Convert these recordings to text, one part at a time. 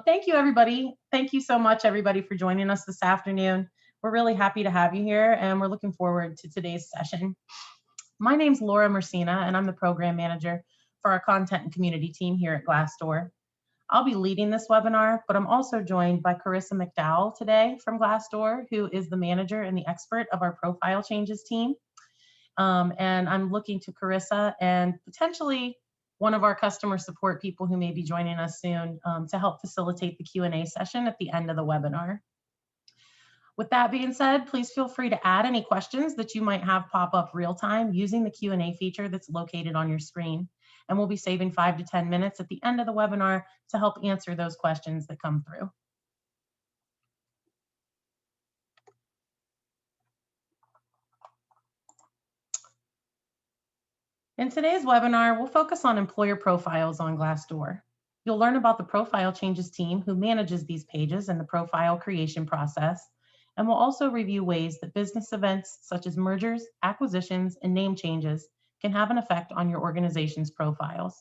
Thank you, everybody. Thank you so much, everybody, for joining us this afternoon. We're really happy to have you here, and we're looking forward to today's session. My name's Laura Mercina, and I'm the program manager for our content and community team here at Glassdoor. I'll be leading this webinar, but I'm also joined by Carissa McDowell today from Glassdoor, who is the manager and the expert of our profile changes team. And I'm looking to Carissa and potentially one of our customer support people who may be joining us soon to help facilitate the Q&A session at the end of the webinar. With that being said, please feel free to add any questions that you might have pop up real time using the Q&A feature that's located on your screen. And we'll be saving 5 to 10 minutes at the end of the webinar to help answer those questions that come through. In today's webinar, we'll focus on employer profiles on Glassdoor. You'll learn about the profile changes team who manages these pages and the profile creation process. And we'll also review ways that business events such as mergers, acquisitions, and name changes can have an effect on your organization's profiles.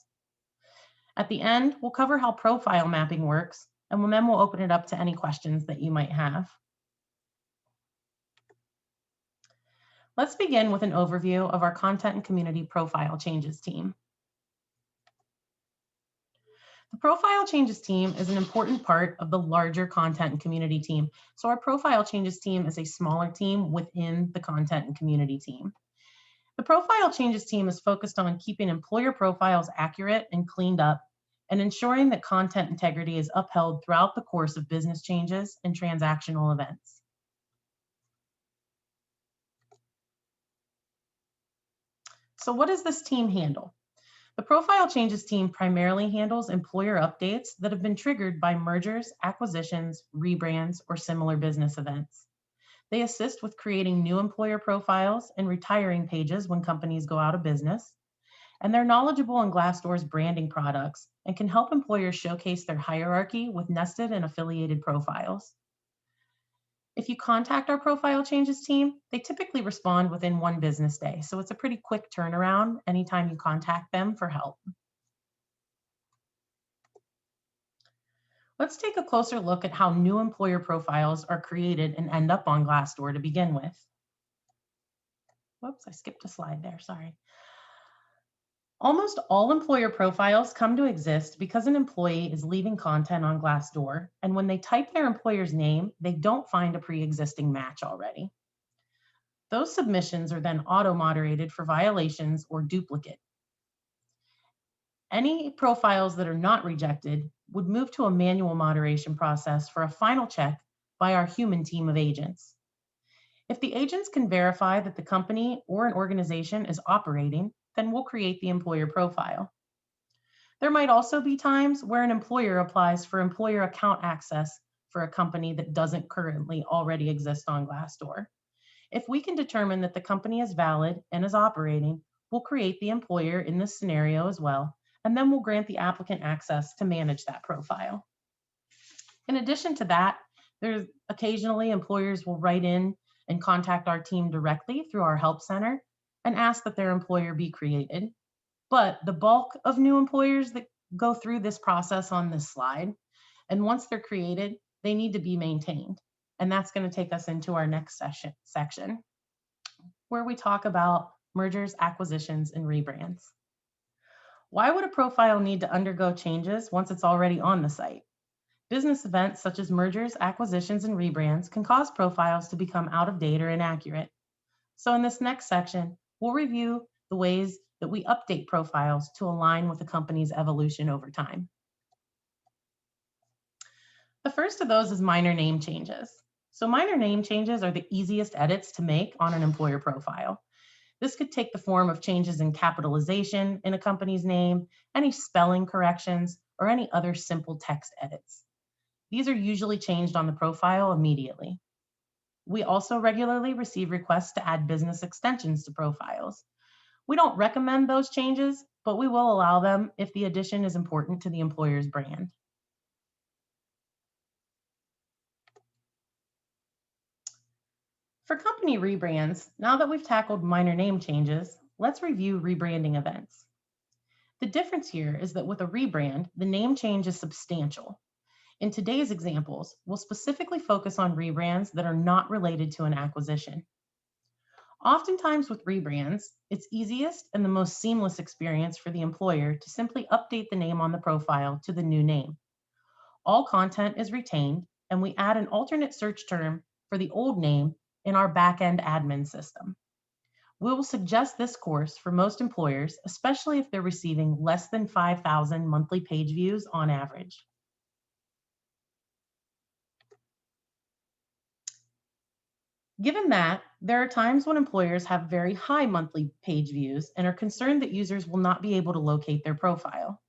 At the end, we'll cover how profile mapping works, and then we'll open it up to any questions that you might have. Let's begin with an overview of our content and community profile changes team. The profile changes team is an important part of the larger content and community team. So our profile changes team is a smaller team within the content and community team. The profile changes team is focused on keeping employer profiles accurate and cleaned up and ensuring that content integrity is upheld throughout the course of business changes and transactional events. So what does this team handle? The profile changes team primarily handles employer updates that have been triggered by mergers, acquisitions, rebrands, or similar business events. They assist with creating new employer profiles and retiring pages when companies go out of business. And they're knowledgeable in Glassdoor's branding products and can help employers showcase their hierarchy with nested and affiliated profiles. If you contact our profile changes team, they typically respond within 1 business day. So it's a pretty quick turnaround anytime you contact them for help. Let's take a closer look at how new employer profiles are created and end up on Glassdoor to begin with. Whoops, I skipped a slide there, sorry. Almost all employer profiles come to exist because an employee is leaving content on Glassdoor, and when they type their employer's name, they don't find a pre-existing match already. Those submissions are then auto-moderated for violations or duplicate. Any profiles that are not rejected would move to a manual moderation process for a final check by our human team of agents. If the agents can verify that the company or an organization is operating, then we'll create the employer profile. There might also be times where an employer applies for employer account access for a company that doesn't currently already exist on Glassdoor. If we can determine that the company is valid and is operating, we'll create the employer in this scenario as well, and then we'll grant the applicant access to manage that profile. In addition to that, there's occasionally employers will write in and contact our team directly through our help center and ask that their employer be created. But the bulk of new employers that go through this process on this slide, and once they're created, they need to be maintained. And that's going to take us into our next section, where we talk about mergers, acquisitions, and rebrands. Why would a profile need to undergo changes once it's already on the site? Business events such as mergers, acquisitions, and rebrands can cause profiles to become out of date or inaccurate. So in this next section, we'll review the ways that we update profiles to align with the company's evolution over time. The first of those is minor name changes. So minor name changes are the easiest edits to make on an employer profile. This could take the form of changes in capitalization in a company's name, any spelling corrections, or any other simple text edits. These are usually changed on the profile immediately. We also regularly receive requests to add business extensions to profiles. We don't recommend those changes, but we will allow them if the addition is important to the employer's brand. For company rebrands, now that we've tackled minor name changes, let's review rebranding events. The difference here is that with a rebrand, the name change is substantial. In today's examples, we'll specifically focus on rebrands that are not related to an acquisition. Oftentimes with rebrands, it's easiest and the most seamless experience for the employer to simply update the name on the profile to the new name. All content is retained, and we add an alternate search term for the old name in our back-end admin system. We will suggest this course for most employers, especially if they're receiving less than 5,000 monthly page views on average. Given that, there are times when employers have very high monthly page views and are concerned that users will not be able to locate their profile.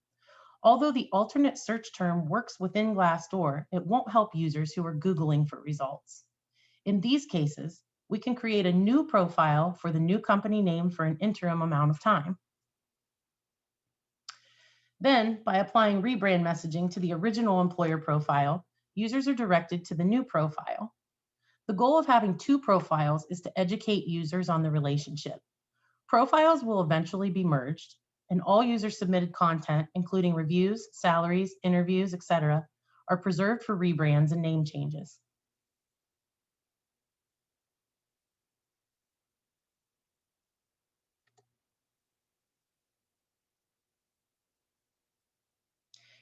Although the alternate search term works within Glassdoor, it won't help users who are Googling for results. In these cases, we can create a new profile for the new company name for an interim amount of time. Then, by applying rebrand messaging to the original employer profile, users are directed to the new profile. The goal of having two profiles is to educate users on the relationship. Profiles will eventually be merged, and all user-submitted content, including reviews, salaries, interviews, etc., are preserved for rebrands and name changes.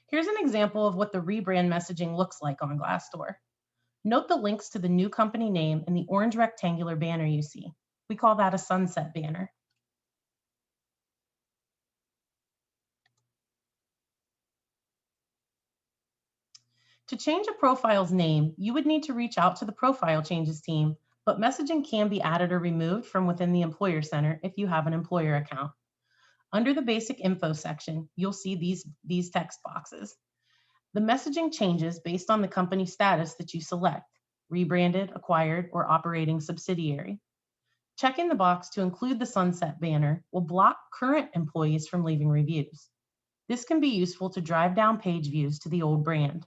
Here's an example of what the rebrand messaging looks like on Glassdoor. Note the links to the new company name in the orange rectangular banner you see. We call that a sunset banner. To change a profile's name, you would need to reach out to the profile changes team, but messaging can be added or removed from within the Employer Center if you have an employer account. Under the basic info section, you'll see these text boxes. The messaging changes based on the company status that you select, rebranded, acquired, or operating subsidiary. Checking the box to include the sunset banner will block current employees from leaving reviews. This can be useful to drive down page views to the old brand.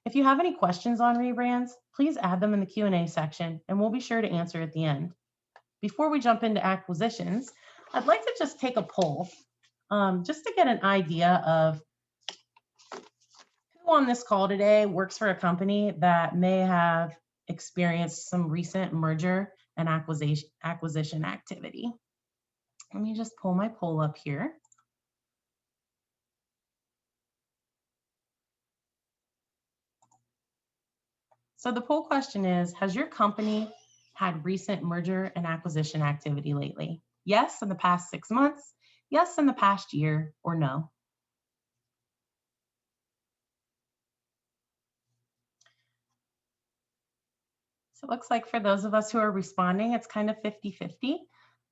If you have any questions on rebrands, please add them in the Q&A section and we'll be sure to answer at the end. Before we jump into acquisitions, I'd like to just take a poll just to get an idea of who on this call today works for a company that may have experienced some recent merger and acquisition activity. Let me just pull my poll up here. So the poll question is, has your company had recent merger and acquisition activity lately? Yes, in the past 6 months, yes, in the past year, or no? So it looks like for those of us who are responding, it's kind of 50-50.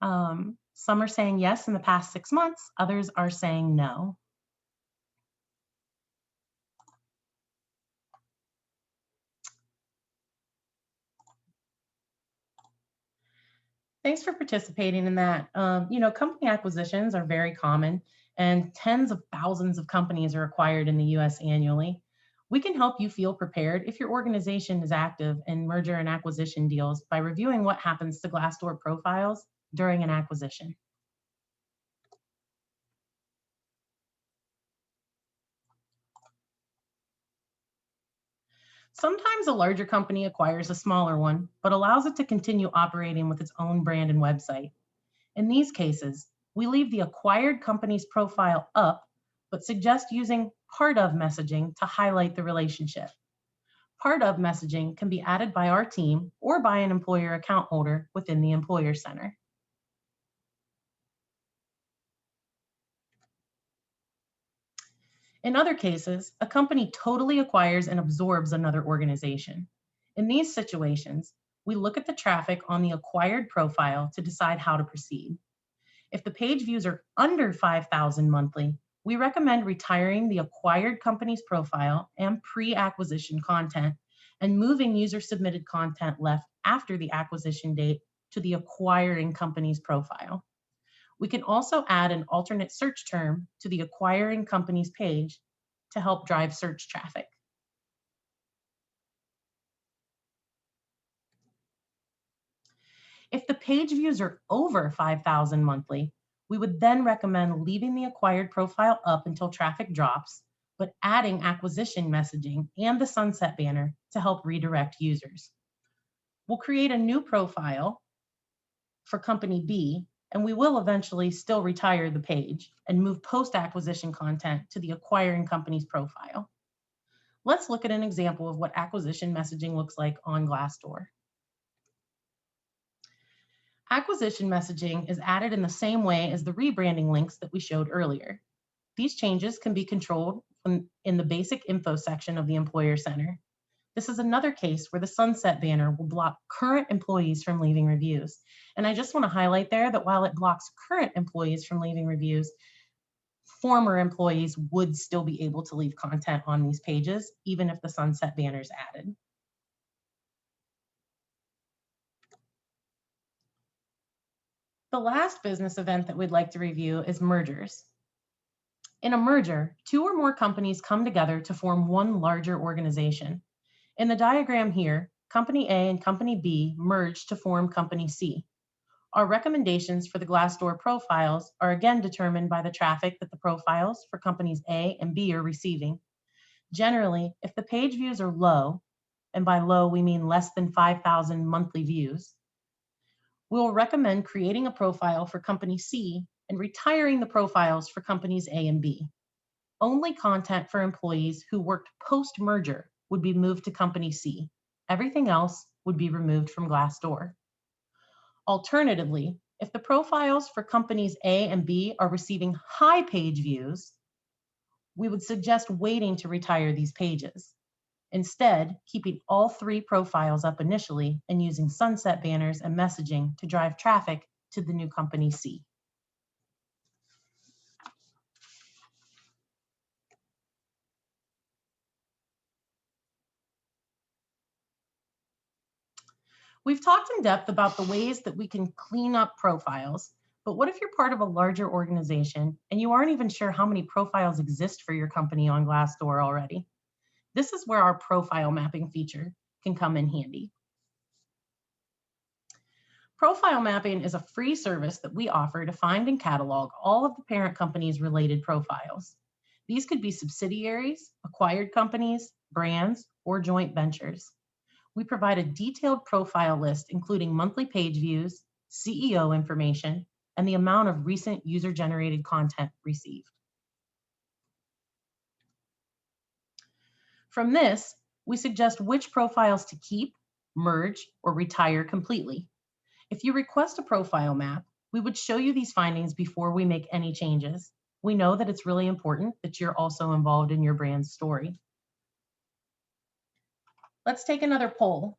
Some are saying yes in the past 6 months, others are saying no. Thanks for participating in that. Company acquisitions are very common and tens of thousands of companies are acquired in the US annually. We can help you feel prepared if your organization is active in merger and acquisition deals by reviewing what happens to Glassdoor profiles during an acquisition. Sometimes a larger company acquires a smaller one, but allows it to continue operating with its own brand and website. In these cases, we leave the acquired company's profile up, but suggest using part of messaging to highlight the relationship. Part of messaging can be added by our team or by an employer account holder within the Employer Center. In other cases, a company totally acquires and absorbs another organization. In these situations, we look at the traffic on the acquired profile to decide how to proceed. If the page views are under 5,000 monthly, we recommend retiring the acquired company's profile and pre-acquisition content and moving user-submitted content left after the acquisition date to the acquiring company's profile. We can also add an alternate search term to the acquiring company's page to help drive search traffic. If the page views are over 5,000 monthly, we would then recommend leaving the acquired profile up until traffic drops, but adding acquisition messaging and the sunset banner to help redirect users. We'll create a new profile for company B, and we will eventually still retire the page and move post-acquisition content to the acquiring company's profile. Let's look at an example of what acquisition messaging looks like on Glassdoor. Acquisition messaging is added in the same way as the rebranding links that we showed earlier. These changes can be controlled in the basic info section of the Employer Center. This is another case where the sunset banner will block current employees from leaving reviews. And I just want to highlight there that while it blocks current employees from leaving reviews, former employees would still be able to leave content on these pages, even if the sunset banner is added. The last business event that we'd like to review is mergers. In a merger, two or more companies come together to form one larger organization. In the diagram here, Company A and Company B merge to form Company C. Our recommendations for the Glassdoor profiles are again determined by the traffic that the profiles for companies A and B are receiving. Generally, if the page views are low, and by low we mean less than 5,000 monthly views, we will recommend creating a profile for Company C and retiring the profiles for companies A and B. Only content for employees who worked post-merger would be moved to Company C. Everything else would be removed from Glassdoor. Alternatively, if the profiles for companies A and B are receiving high page views, we would suggest waiting to retire these pages. Instead, keeping all three profiles up initially and using sunset banners and messaging to drive traffic to the new Company C. We've talked in depth about the ways that we can clean up profiles, but what if you're part of a larger organization and you aren't even sure how many profiles exist for your company on Glassdoor already? This is where our profile mapping feature can come in handy. Profile mapping is a free service that we offer to find and catalog all of the parent company's related profiles. These could be subsidiaries, acquired companies, brands, or joint ventures. We provide a detailed profile list including monthly page views, CEO information, and the amount of recent user-generated content received. From this, we suggest which profiles to keep, merge, or retire completely. If you request a profile map, we would show you these findings before we make any changes. We know that it's really important that you're also involved in your brand's story. Let's take another poll.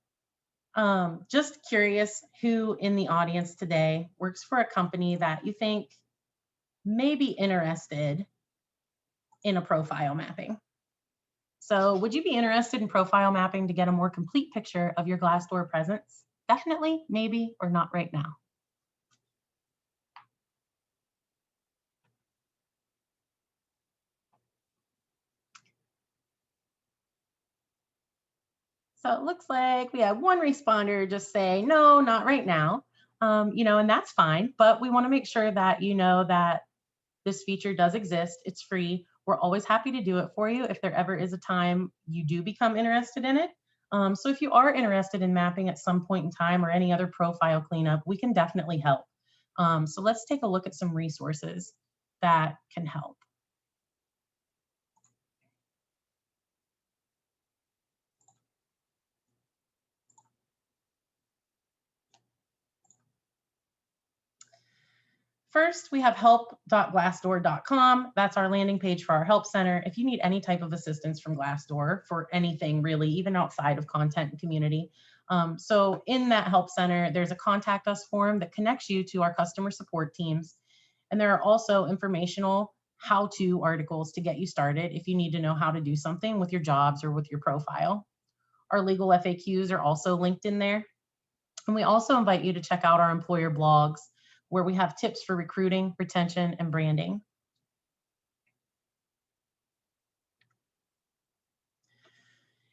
Just curious who in the audience today works for a company that you think may be interested in a profile mapping. So would you be interested in profile mapping to get a more complete picture of your Glassdoor presence? Definitely, maybe, or not right now. So it looks like we have one responder just say, no, not right now. And that's fine, but we want to make sure that you know that this feature does exist. It's free. We're always happy to do it for you if there ever is a time you do become interested in it. So if you are interested in mapping at some point in time or any other profile cleanup, we can definitely help. So let's take a look at some resources that can help. First, we have help.glassdoor.com. That's our landing page for our help center. If you need any type of assistance from Glassdoor for anything really, even outside of content and community. So in that help center, there's a contact us form that connects you to our customer support teams. And there are also informational how-to articles to get you started if you need to know how to do something with your jobs or with your profile. Our legal FAQs are also linked in there. And we also invite you to check out our employer blogs, where we have tips for recruiting, retention, and branding.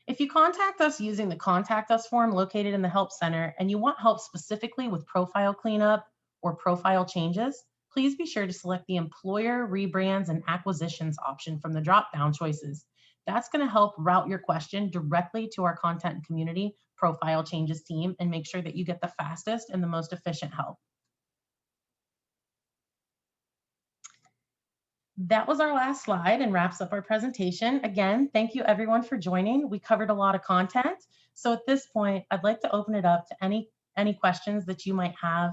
If you contact us using the Contact Us form located in the Help Center and you want help specifically with profile cleanup or profile changes, please be sure to select the Employer, Rebrands, and Acquisitions option from the drop-down choices. That's going to help route your question directly to our content and community profile changes team and make sure that you get the fastest and the most efficient help. That was our last slide and wraps up our presentation. Again, thank you everyone for joining. We covered a lot of content. So at this point, I'd like to open it up to any questions that you might have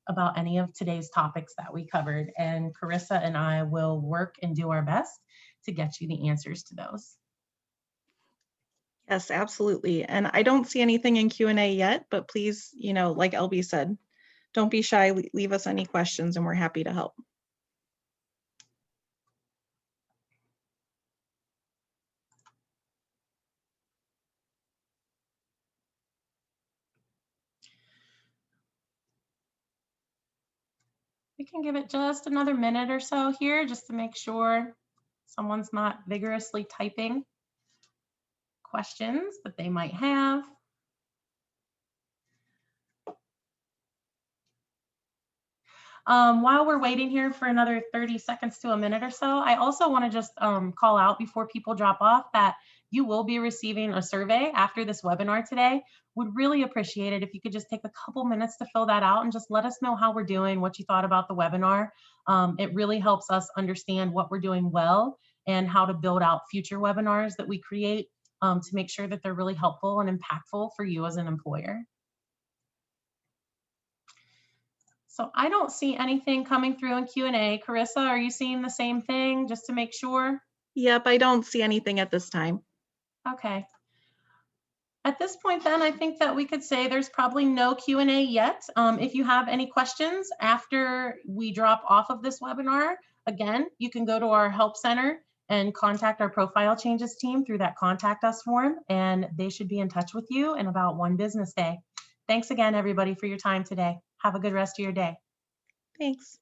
about any of today's topics that we covered. And Carissa and I will work and do our best to get you the answers to those. Yes, absolutely. And I don't see anything in Q&A yet, but please, like LB said, don't be shy. Leave us any questions and we're happy to help. We can give it just another minute or so here just to make sure someone's not vigorously typing questions that they might have. While we're waiting here for another 30 seconds to a minute or so, I also want to just call out before people drop off that you will be receiving a survey after this webinar today. Would really appreciate it if you could just take a couple minutes to fill that out and just let us know how we're doing, what you thought about the webinar. It really helps us understand what we're doing well and how to build out future webinars that we create to make sure that they're really helpful and impactful for you as an employer. So I don't see anything coming through in Q&A. Carissa, are you seeing the same thing just to make sure? Yep, I don't see anything at this time. Okay. At this point then, I think that we could say there's probably no Q&A yet. If you have any questions after we drop off of this webinar, again, you can go to our help center and contact our profile changes team through that contact us form, and they should be in touch with you in about 1 business day. Thanks again, everybody, for your time today. Have a good rest of your day. Thanks.